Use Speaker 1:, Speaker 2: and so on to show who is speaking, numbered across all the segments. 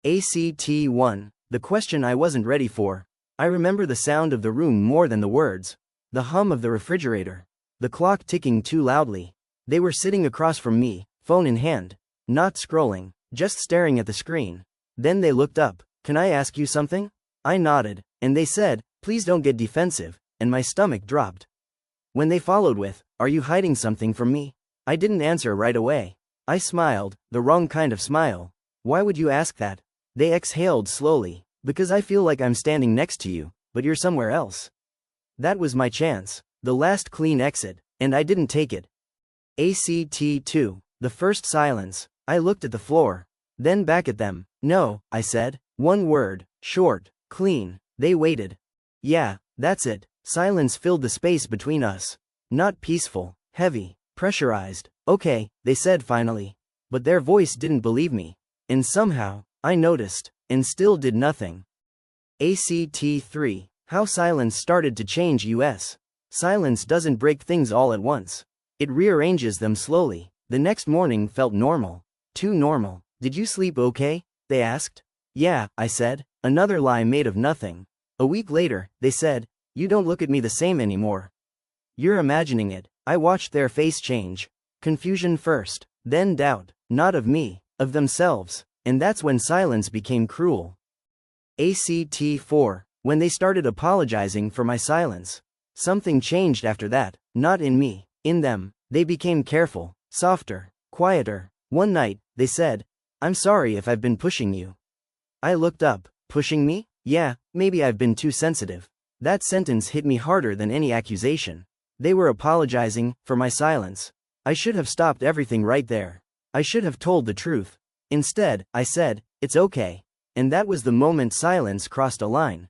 Speaker 1: ACT 1. The question I wasn't ready for. I remember the sound of the room more than the words. The hum of the refrigerator. The clock ticking too loudly. They were sitting across from me, phone in hand. Not scrolling, just staring at the screen. Then they looked up. Can I ask you something? I nodded, and they said, please don't get defensive, and my stomach dropped. When they followed with, are you hiding something from me? I didn't answer right away. I smiled, the wrong kind of smile. Why would you ask that? They exhaled slowly. Because I feel like I'm standing next to you, but you're somewhere else. That was my chance, the last clean exit, and I didn't take it. ACT 2. The first silence. I looked at the floor. Then back at them. No, I said. One word. Short. Clean. They waited. Yeah, that's it. Silence filled the space between us. Not peaceful. Heavy. Pressurized. Okay, they said finally. But their voice didn't believe me. And somehow, I noticed, and still did nothing. ACT 3. How silence started to change us. Silence doesn't break things all at once. It rearranges them slowly. The next morning felt normal. Too normal. Did you sleep okay? They asked. Yeah, I said. Another lie made of nothing. A week later, they said, you don't look at me the same anymore. You're imagining it. I watched their face change. Confusion first, then doubt. Not of me, of themselves. And that's when silence became cruel. ACT 4. When they started apologizing for my silence. Something changed after that, not in me, in them. They became careful, softer, quieter. One night, they said, I'm sorry if I've been pushing you. I looked up. Pushing me? Yeah, maybe I've been too sensitive. That sentence hit me harder than any accusation. They were apologizing for my silence. I should have stopped everything right there. I should have told the truth. Instead, I said, it's okay. And that was the moment silence crossed a line.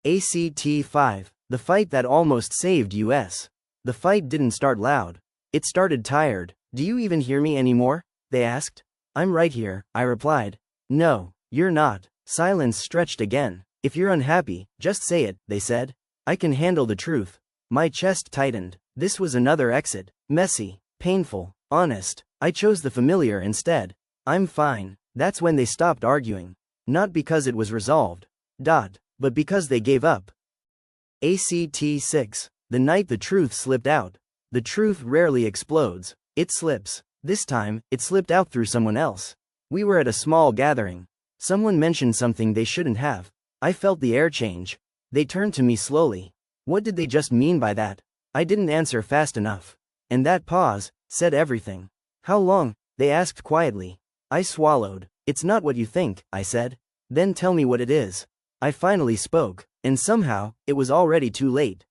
Speaker 1: ACT 5. The fight that almost saved us. The fight didn't start loud. It started tired. Do you even hear me anymore? They asked. I'm right here, I replied. No, you're not. Silence stretched again. If you're unhappy, just say it, they said. I can handle the truth. My chest tightened. This was another exit. Messy, painful, honest. I chose the familiar instead. I'm fine. That's when they stopped arguing. Not because it was resolved. But because they gave up. ACT 6. The night the truth slipped out. The truth rarely explodes. It slips. This time, it slipped out through someone else. We were at a small gathering. Someone mentioned something they shouldn't have. I felt the air change. They turned to me slowly. What did they just mean by that? I didn't answer fast enough. And that pause said everything. How long? They asked quietly. I swallowed. It's not what you think, I said. Then tell me what it is. I finally spoke, and somehow, it was already too late.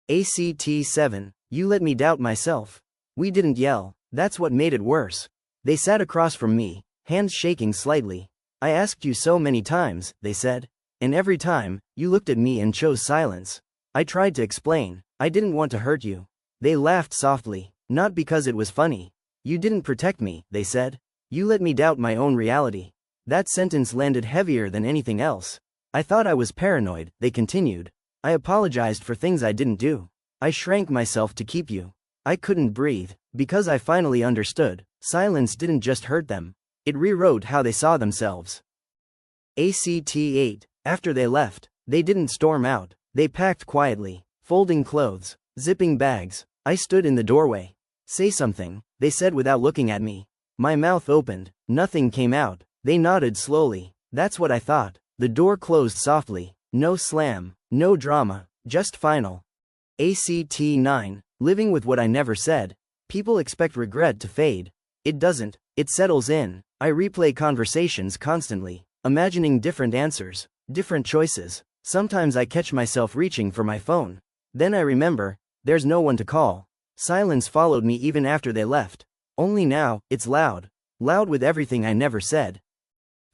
Speaker 1: ACT 7. You let me doubt myself. We didn't yell. That's what made it worse. They sat across from me, hands shaking slightly. I asked you so many times, they said. And every time, you looked at me and chose silence. I tried to explain. I didn't want to hurt you. They laughed softly. Not because it was funny. You didn't protect me, they said. You let me doubt my own reality. That sentence landed heavier than anything else. I thought I was paranoid, they continued. I apologized for things I didn't do. I shrank myself to keep you. I couldn't breathe. Because I finally understood. Silence didn't just hurt them. It rewrote how they saw themselves. ACT 8. After they left, they didn't storm out. They packed quietly, folding clothes, zipping bags. I stood in the doorway. Say something, they said without looking at me. My mouth opened. Nothing came out. They nodded slowly. That's what I thought. The door closed softly. No slam, no drama, just final. ACT 9. Living with what I never said. People expect regret to fade. It doesn't. It settles in. I replay conversations constantly, imagining different answers, different choices. Sometimes I catch myself reaching for my phone. Then I remember, there's no one to call. Silence followed me even after they left. Only now, it's loud. Loud with everything I never said.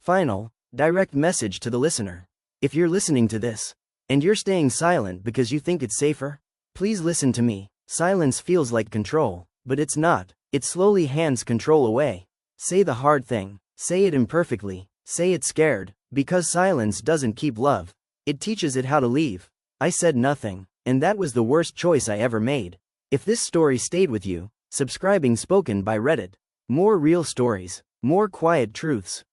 Speaker 1: Final, direct message to the listener. If you're listening to this, and you're staying silent because you think it's safer, please listen to me. Silence feels like control, but it's not. It slowly hands control away. Say the hard thing. Say it imperfectly. Say it scared. Because silence doesn't keep love. It teaches it how to leave. I said nothing, and that was the worst choice I ever made. If this story stayed with you, subscribing Spoken by Reddit. More real stories, more quiet truths.